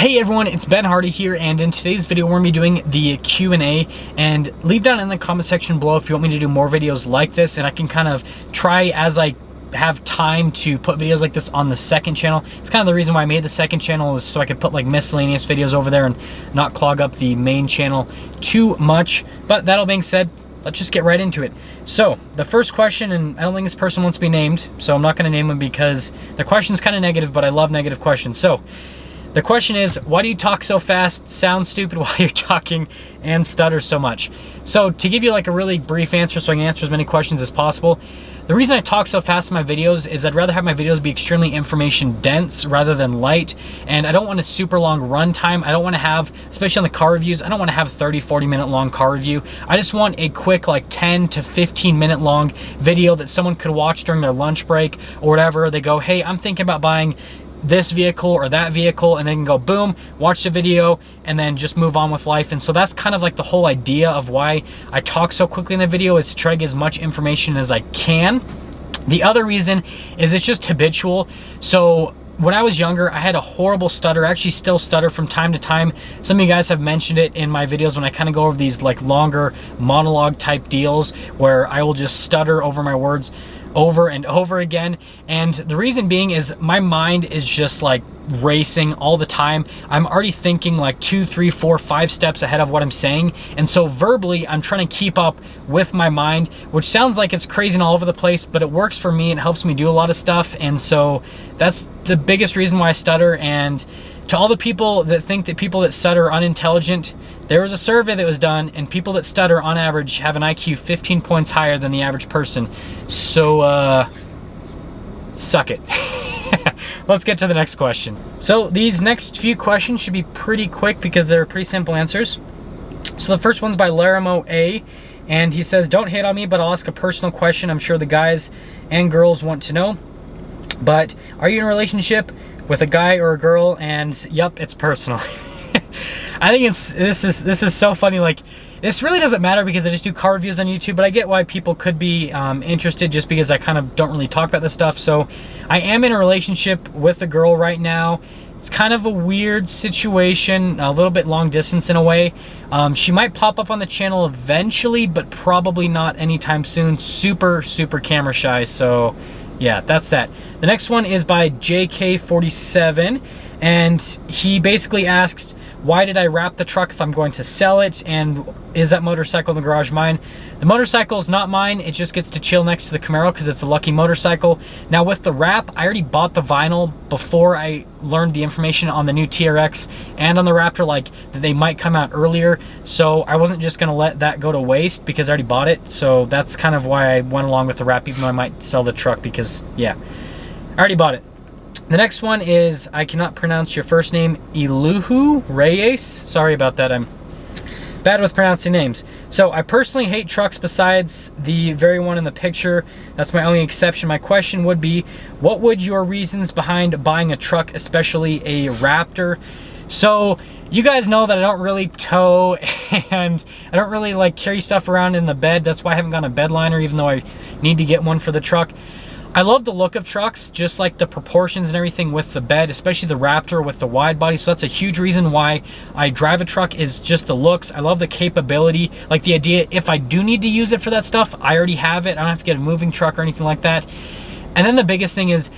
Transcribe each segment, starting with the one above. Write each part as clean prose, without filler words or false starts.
Hey everyone, it's Ben Hardy here, and in today's video we're going to be doing the Q&A, and leave down in the comment section below if you want me to do more videos like this, and I can kind of try as I have time to put videos like this on the second channel. It's kind of the reason why I made the second channel, is so I could put like miscellaneous videos over there and not clog up the main channel too much. But that all being said, let's just get right into it. So the first question, and I don't think this person wants to be named, so I'm not going to name them because the question's kind of negative, but I love negative questions. So the question is, why do you talk so fast, sound stupid while you're talking, and stutter so much? So to give you like a really brief answer so I can answer as many questions as possible, the reason I talk so fast in my videos is I'd rather have my videos be extremely information dense rather than light, and I don't want a super long run time. I don't want to have, especially on the car reviews, I don't want to have a 30-40 minute long car review. I just want a quick like 10 to 15 minute long video that someone could watch during their lunch break or whatever. They go, hey, I'm thinking about buying this vehicle or that vehicle, and they can go boom, watch the video, and then just move on with life. And so that's kind of like the whole idea of why I talk so quickly in the video, is to try to get as much information as I can. The other reason is it's just habitual. So when I was younger, I had a horrible stutter. I actually still stutter from time to time. Some of you guys have mentioned it in my videos when I kind of go over these like longer monologue type deals where I will just stutter over my words over and over again. And the reason being is my mind is just like racing all the time. I'm already thinking like 2, 3, 4, 5 steps ahead of what I'm saying. And so verbally, I'm trying to keep up with my mind, which sounds like it's crazy and all over the place, but it works for me and helps me do a lot of stuff. And so that's the biggest reason why I stutter. And to all the people that think that people that stutter are unintelligent, there was a survey that was done, and people that stutter on average have an IQ 15 points higher than the average person. So, suck it. Let's get to the next question. So these next few questions should be pretty quick because they're pretty simple answers. So the first one's by Laramo A, and he says, don't hate on me, but I'll ask a personal question I'm sure the guys and girls want to know. But are you in a relationship with a guy or a girl? And yep, it's personal. I think this is so funny. Like, this really doesn't matter because I just do car reviews on YouTube, but I get why people could be interested just because I kind of don't really talk about this stuff. So I am in a relationship with a girl right now. It's kind of a weird situation, a little bit long distance in a way. She might pop up on the channel eventually, but probably not anytime soon. Super camera shy. So yeah, that's that. The next one is by JK47, and he basically asked, why did I wrap the truck if I'm going to sell it? And is that motorcycle in the garage mine? The motorcycle is not mine. It just gets to chill next to the Camaro because it's a lucky motorcycle. Now with the wrap, I already bought the vinyl before I learned the information on the new TRX and on the Raptor, like that they might come out earlier. So I wasn't just gonna let that go to waste because I already bought it. So that's kind of why I went along with the wrap, even though I might sell the truck because yeah, I already bought it. The next one is, I cannot pronounce your first name, Iluhu Reyes. Sorry about that, I'm bad with pronouncing names. So I personally hate trucks besides the very one in the picture. That's my only exception. My question would be, what would your reasons behind buying a truck, especially a Raptor? So you guys know that I don't really tow and I don't really like carry stuff around in the bed. That's why I haven't gotten a bed liner, even though I need to get one for the truck. I love the look of trucks, just like the proportions and everything with the bed, especially the Raptor with the wide body. So that's a huge reason why I drive a truck, is just the looks. I love the capability, like the idea, if I do need to use it for that stuff, I already have it. I don't have to get a moving truck or anything like that. And then the biggest thing is,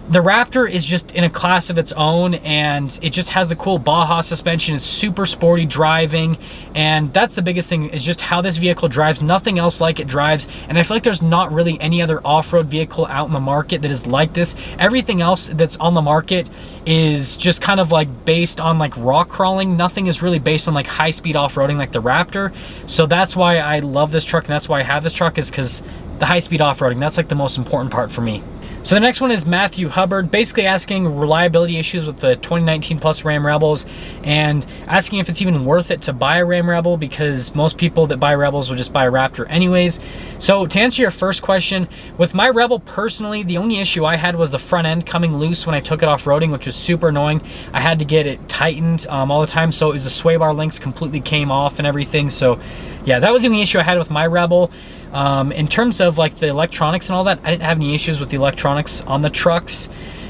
the Raptor is just in a class of its own, and it just has the cool Baja suspension. It's super sporty driving, and that's the biggest thing, is just how this vehicle drives. Nothing else like it drives, and I feel like there's not really any other off-road vehicle out in the market that is like this. Everything else that's on the market is just kind of like based on like rock crawling. Nothing is really based on like high-speed off-roading like the Raptor. So that's why I love this truck, and that's why I have this truck, is because the high-speed off-roading, that's like the most important part for me. So the next one is Matthew Hubbard, basically asking reliability issues with the 2019 Plus Ram Rebels, and asking if it's even worth it to buy a Ram Rebel, because most people that buy Rebels will just buy a Raptor anyways. So to answer your first question, with my Rebel personally, the only issue I had was the front end coming loose when I took it off-roading, which was super annoying. I had to get it tightened all the time, so it was the sway bar links completely came off and everything. So yeah, that was the only issue I had with my Rebel. In terms of like the electronics and all that, I didn't have any issues with the electronics on the trucks.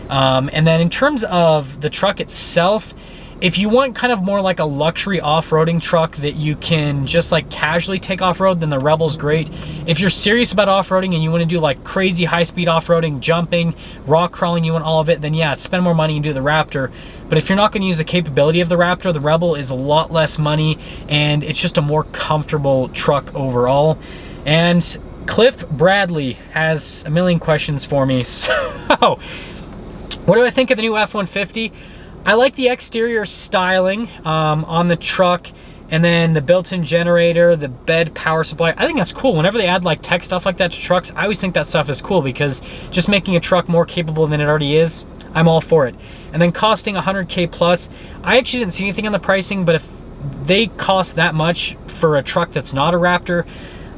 And then in terms of the truck itself, If you want kind of more like a luxury off-roading truck that you can just like casually take off-road, then the Rebel's great. If you're serious about off-roading and you want to do like crazy high-speed off-roading, jumping, rock crawling, you want all of it, then yeah, spend more money and do the Raptor. But if you're not going to use the capability of the Raptor, the Rebel is a lot less money and it's just a more comfortable truck overall. And Cliff Bradley has a million questions for me. So, what do I think of the new F-150? I like the exterior styling on the truck, and then the built-in generator, the bed power supply. I think that's cool. Whenever they add like tech stuff like that to trucks, I always think that stuff is cool, because just making a truck more capable than it already is, I'm all for it. And then costing 100K plus, I actually didn't see anything on the pricing, but if they cost that much for a truck that's not a Raptor,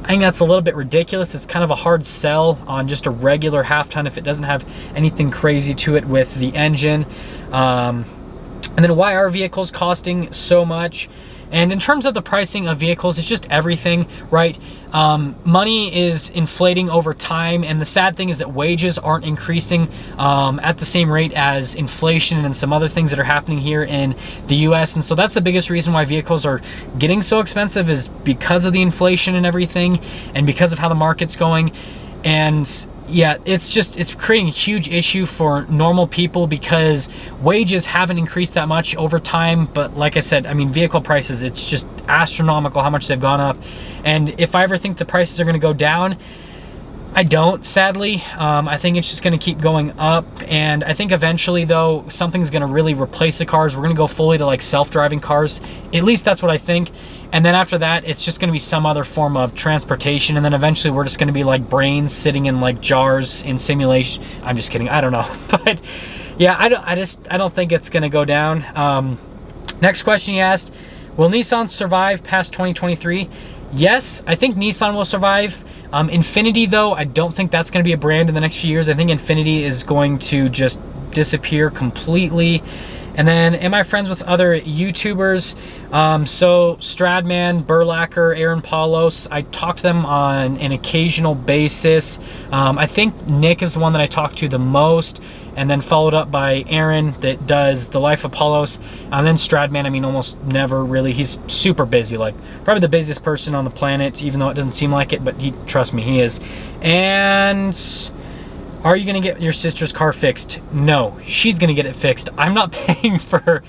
I think that's a little bit ridiculous. It's kind of a hard sell on just a regular half ton if it doesn't have anything crazy to it with the engine. And then why are vehicles costing so much? And in terms of the pricing of vehicles, it's just everything, right? Money is inflating over time, and the sad thing is that wages aren't increasing at the same rate as inflation and some other things that are happening here in the US. And so that's the biggest reason why vehicles are getting so expensive, is because of the inflation and everything, and because of how the market's going. And yeah, it's creating a huge issue for normal people, because wages haven't increased that much over time. But like I said, I mean, vehicle prices, it's just astronomical how much they've gone up. And if I ever think the prices are going to go down, I don't, sadly. I think it's just going to keep going up. And I think eventually, though, something's going to really replace the cars. We're going to go fully to like self-driving cars. At least that's what I think. And then after that, it's just going to be some other form of transportation. And then eventually we're just going to be like brains sitting in like jars in simulation. I'm just kidding. I don't know. But yeah, I don't think it's going to go down. Next question he asked, will Nissan survive past 2023? Yes, I think Nissan will survive. Infiniti, though, I don't think that's going to be a brand in the next few years. I think Infiniti is going to just disappear completely. And then, am I friends with other YouTubers? So Stradman, Burlacker, Aaron Paulos, I talk to them on an occasional basis. I think Nick is the one that I talk to the most, and then followed up by Aaron that does The Life of Paulos. And then Stradman, I mean, almost never really. He's super busy, like probably the busiest person on the planet, even though it doesn't seem like it, but trust me, he is. And are you gonna get your sister's car fixed? No, she's gonna get it fixed. I'm not paying for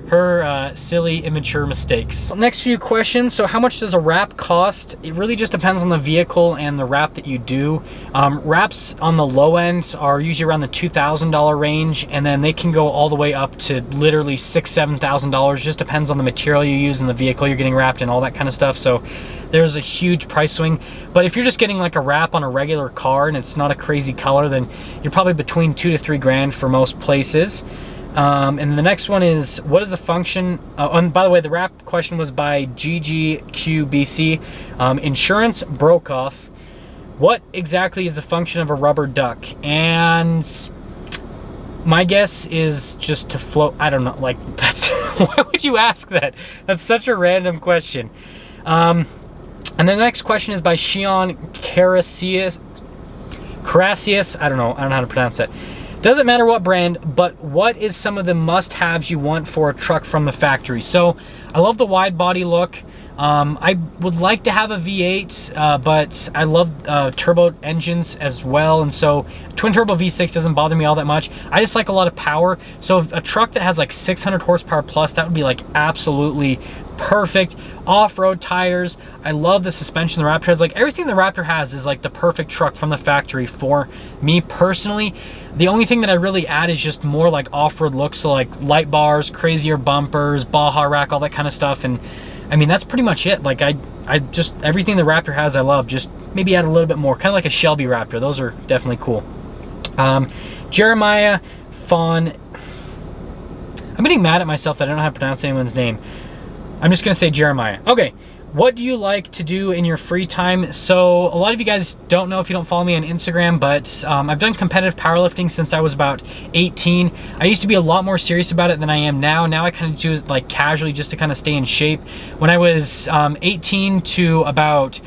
her silly, immature mistakes. Next few questions. So how much does a wrap cost? It really just depends on the vehicle and the wrap that you do. Wraps on the low end are usually around the $2,000 range, and then they can go all the way up to literally $6,000, $7,000. Just depends on the material you use and the vehicle you're getting wrapped in, all that kind of stuff. So there's a huge price swing. But if you're just getting like a wrap on a regular car and it's not a crazy color, then you're probably between $2 to $3 grand for most places. And the next one is, what is the function? And by the way, the wrap question was by GGQBC. Insurance broke off. What exactly is the function of a rubber duck? And my guess is just to float. I don't know. Like, that's why would you ask that? That's such a random question. And the next question is by Shion Carasius. I don't know how to pronounce that. Doesn't matter what brand, but what is some of the must-haves you want for a truck from the factory? So I love the wide body look. I would like to have a V8, but I love turbo engines as well, and so twin turbo V6 doesn't bother me all that much. I just like a lot of power. So a truck that has like 600 horsepower plus, that would be like absolutely perfect. Off-road tires. I love the suspension the Raptor has. Like everything the Raptor has is like the perfect truck from the factory for me personally. The only thing that I really add is just more like off-road looks, so like light bars, crazier bumpers, Baja rack, all that kind of stuff. And I mean, that's pretty much it. Like I just, everything the Raptor has I love, just maybe add a little bit more, kind of like a Shelby Raptor. Those are definitely cool. Jeremiah Fawn. I'm getting mad at myself that I don't know how to pronounce anyone's name. I'm just gonna say Jeremiah. Okay, what do you like to do in your free time? So a lot of you guys don't know if you don't follow me on Instagram, but I've done competitive powerlifting since I was about 18. I used to be a lot more serious about it than I am now. Now I kind of do it like casually just to kind of stay in shape. When I was 18 to about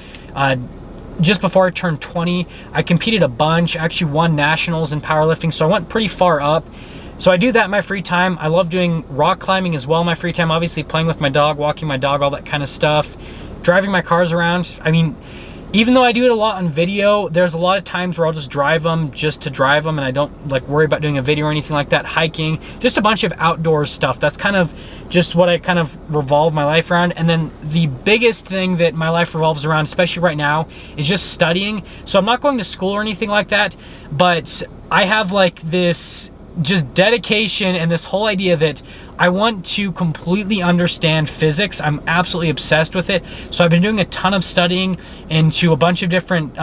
just before I turned 20, I competed a bunch. I actually won nationals in powerlifting, so I went pretty far up. So I do that in my free time. I love doing rock climbing as well in my free time. Obviously playing with my dog, walking my dog, all that kind of stuff. Driving my cars around. I mean, even though I do it a lot on video, there's a lot of times where I'll just drive them just to drive them, and I don't like worry about doing a video or anything like that. Hiking, just a bunch of outdoor stuff. That's kind of just what I kind of revolve my life around. And then the biggest thing that my life revolves around, especially right now, is just studying. So I'm not going to school or anything like that, but I have like this just dedication and this whole idea that I want to completely understand physics. I'm absolutely obsessed with it. So I've been doing a ton of studying into a bunch of different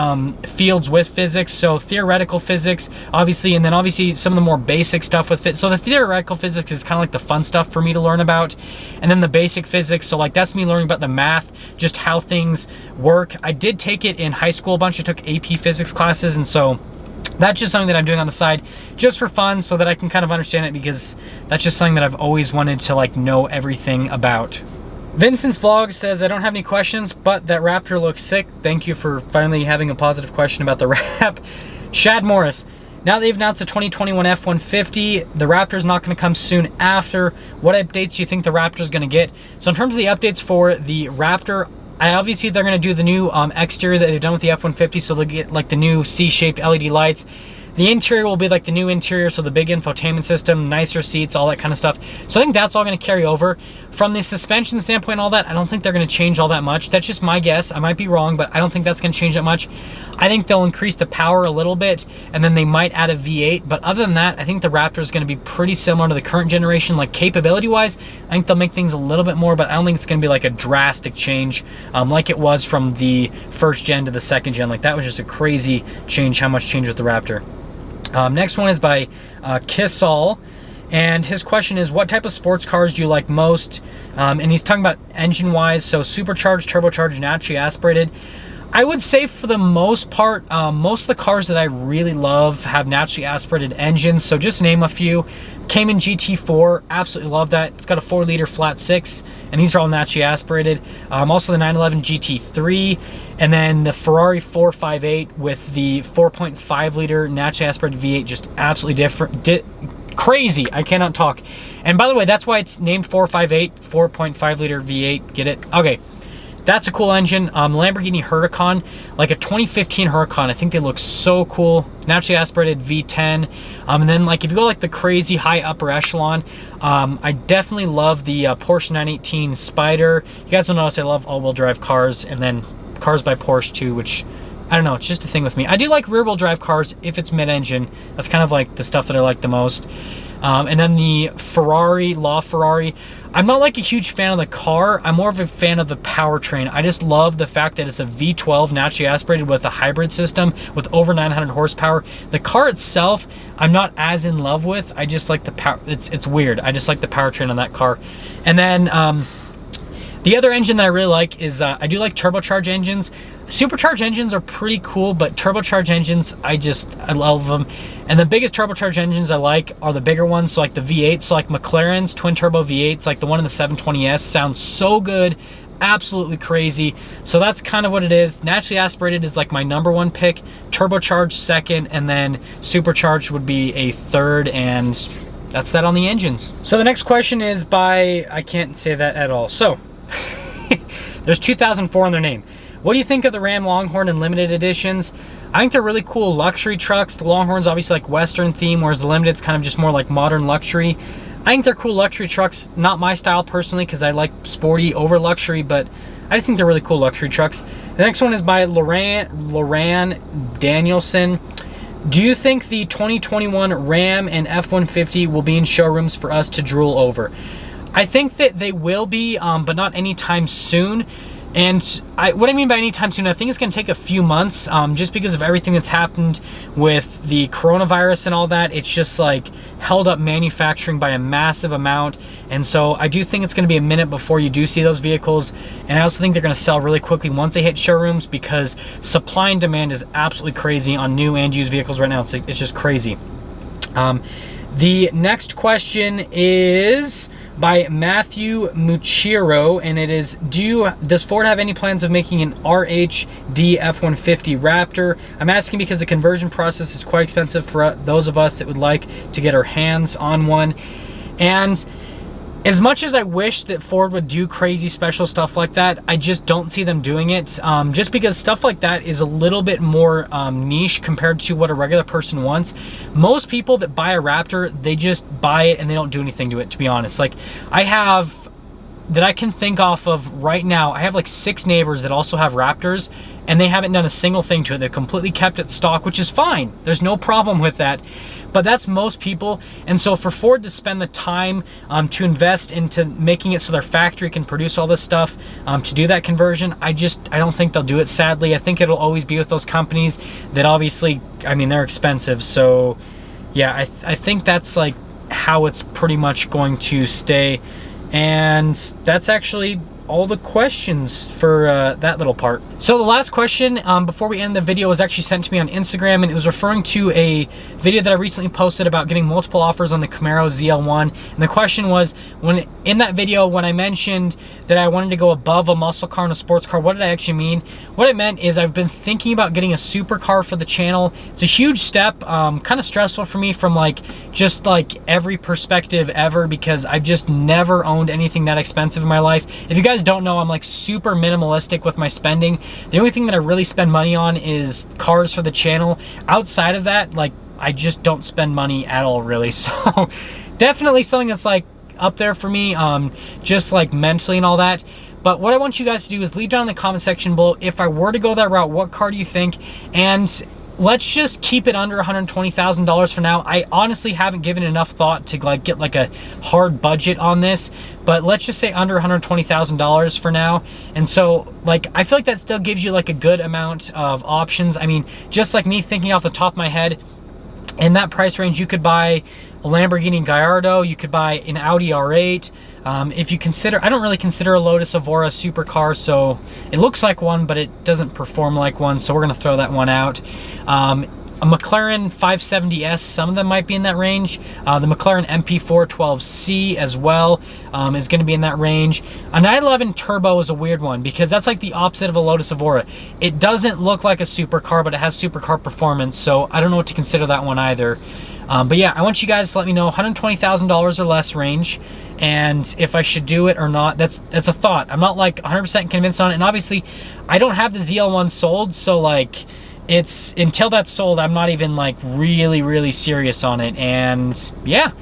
fields with physics. So theoretical physics, obviously, and then obviously some of the more basic stuff with it. So the theoretical physics is kind of like the fun stuff for me to learn about. And then the basic physics, so like that's me learning about the math, just how things work. I did take it in high school a bunch. I took AP physics classes, and so that's just something that I'm doing on the side just for fun so that I can kind of understand it, because that's just something that I've always wanted to like know everything about. Vincent's Vlog says, I don't have any questions, but that Raptor looks sick. Thank you for finally having a positive question about the Rap. Shad Morris, now they've announced the 2021 F-150, the Raptor's not going to come soon after. What updates do you think the Raptor's going to get? So in terms of the updates for the Raptor, obviously they're going to do the new exterior that they've done with the F-150, so they'll get like the new C-shaped LED lights. The interior will be like the new interior, so the big infotainment system, nicer seats, all that kind of stuff. So I think that's all going to carry over. From the suspension standpoint and all that, I don't think they're going to change all that much. That's just my guess. I might be wrong, but I don't think that's going to change that much. I think they'll increase the power a little bit, and then they might add a V8. But other than that, I think the Raptor is going to be pretty similar to the current generation. Like capability-wise, I think they'll make things a little bit more, but I don't think it's going to be like a drastic change like it was from the first gen to the second gen. Like that was just a crazy change, how much changed with the Raptor. Next one is by Kissall, and his question is, what type of sports cars do you like most? And he's talking about engine-wise, so supercharged, turbocharged, naturally aspirated. I would say for the most part, most of the cars that I really love have naturally aspirated engines. So just name a few. Cayman GT4, absolutely love that. It's got a 4-liter flat 6, and these are all naturally aspirated. Also the 911 GT3, and then the Ferrari 458 with the 4.5-liter naturally aspirated V8, just absolutely different. Crazy, I cannot talk. And by the way, that's why it's named 458, 4.5-liter V8, get it? Okay. That's a cool engine. Lamborghini Huracan, like a 2015 Huracan. I think they look so cool. Naturally aspirated V10. And then like if you go like the crazy high upper echelon, I definitely love the Porsche 918 Spider. You guys will notice I love all-wheel drive cars, and then cars by Porsche too, which I don't know, it's just a thing with me. I do like rear-wheel drive cars if it's mid-engine. That's kind of like the stuff that I like the most. And then the Ferrari, LaFerrari. I'm not like a huge fan of the car. I'm more of a fan of the powertrain. I just love the fact that it's a V12 naturally aspirated with a hybrid system with over 900 horsepower. The car itself, I'm not as in love with. I just like the power. It's weird. I just like the powertrain on that car. And then the other engine that I really like is I do like turbocharged engines. Supercharged engines are pretty cool, but turbocharged engines, I love them. And the biggest turbocharged engines I like are the bigger ones, so like the V8s, so like McLaren's twin turbo V8s, like the one in the 720S, sounds so good, absolutely crazy. So that's kind of what it is. Naturally aspirated is like my #1 pick, turbocharged second, and then supercharged would be a third, and that's that on the engines. So the next question is by, I can't say that at all. So there's 2004 in their name. What do you think of the Ram Longhorn and limited editions? I think they're really cool luxury trucks. The Longhorn's obviously like Western theme, whereas the limited's kind of just more like modern luxury. I think they're cool luxury trucks. Not my style personally, because I like sporty over luxury, but I just think they're really cool luxury trucks. The next one is by Loran Danielson. Do you think the 2021 Ram and F-150 will be in showrooms for us to drool over? I think that they will be, but not anytime soon. And what I mean by anytime soon, I think it's going to take a few months, just because of everything that's happened with the coronavirus and all that. It's just like held up manufacturing by a massive amount. And so I do think it's going to be a minute before you do see those vehicles. And I also think they're going to sell really quickly once they hit showrooms, because supply and demand is absolutely crazy on new and used vehicles right now. It's just crazy. The next question is by Matthew Muchiro, and it is, does Ford have any plans of making an RHD F-150 Raptor? I'm asking because the conversion process is quite expensive for those of us that would like to get our hands on one. And as much as I wish that Ford would do crazy special stuff like that, I just don't see them doing it, just because stuff like that is a little bit more niche compared to what a regular person wants. Most people that buy a Raptor, they just buy it and they don't do anything to it, to be honest. Like, that I can think off of right now, I have like 6 neighbors that also have Raptors, and they haven't done a single thing to it. They've completely kept it stock, which is fine. There's no problem with that. But that's most people. And so for Ford to spend the time to invest into making it so their factory can produce all this stuff, to do that conversion, I don't think they'll do it, sadly. I think it'll always be with those companies that obviously, I mean, they're expensive. So yeah, I think that's like how it's pretty much going to stay. And that's actually all the questions for that little part. So the last question before we end the video was actually sent to me on Instagram, and it was referring to a video that I recently posted about getting multiple offers on the Camaro ZL1. And the question was, in that video, when I mentioned that I wanted to go above a muscle car and a sports car, what did I actually mean? What it meant is I've been thinking about getting a supercar for the channel. It's a huge step, kind of stressful for me from just every perspective ever, because I've just never owned anything that expensive in my life. If you guys don't know, I'm like super minimalistic with my spending. The only thing that I really spend money on is cars for the channel. Outside of that, I just don't spend money at all, really. So definitely something that's up there for me, just mentally and all that. But what I want you guys to do is leave down in the comment section below, if I were to go that route, what car do you think? And let's just keep it under $120,000 for now. I honestly haven't given enough thought to get a hard budget on this, but let's just say under $120,000 for now. And so I feel like that still gives you a good amount of options. I mean, just like me thinking off the top of my head, in that price range, you could buy a Lamborghini Gallardo, you could buy an Audi R8. If you consider, I don't really consider a Lotus Evora a supercar, so it looks like one, but it doesn't perform like one, so we're gonna throw that one out. A McLaren 570S, some of them might be in that range. The McLaren MP412C as well is gonna be in that range. A 911 Turbo is a weird one, because that's the opposite of a Lotus Evora. It doesn't look like a supercar, but it has supercar performance, so I don't know what to consider that one either. But yeah, I want you guys to let me know $120,000 or less range, and if I should do it or not. That's a thought. I'm not 100% convinced on it, and obviously I don't have the ZL1 sold, so it's until that's sold, I'm not even really serious on it. And yeah,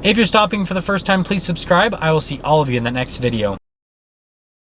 if you're stopping for the first time, please subscribe. I will see all of you in the next video.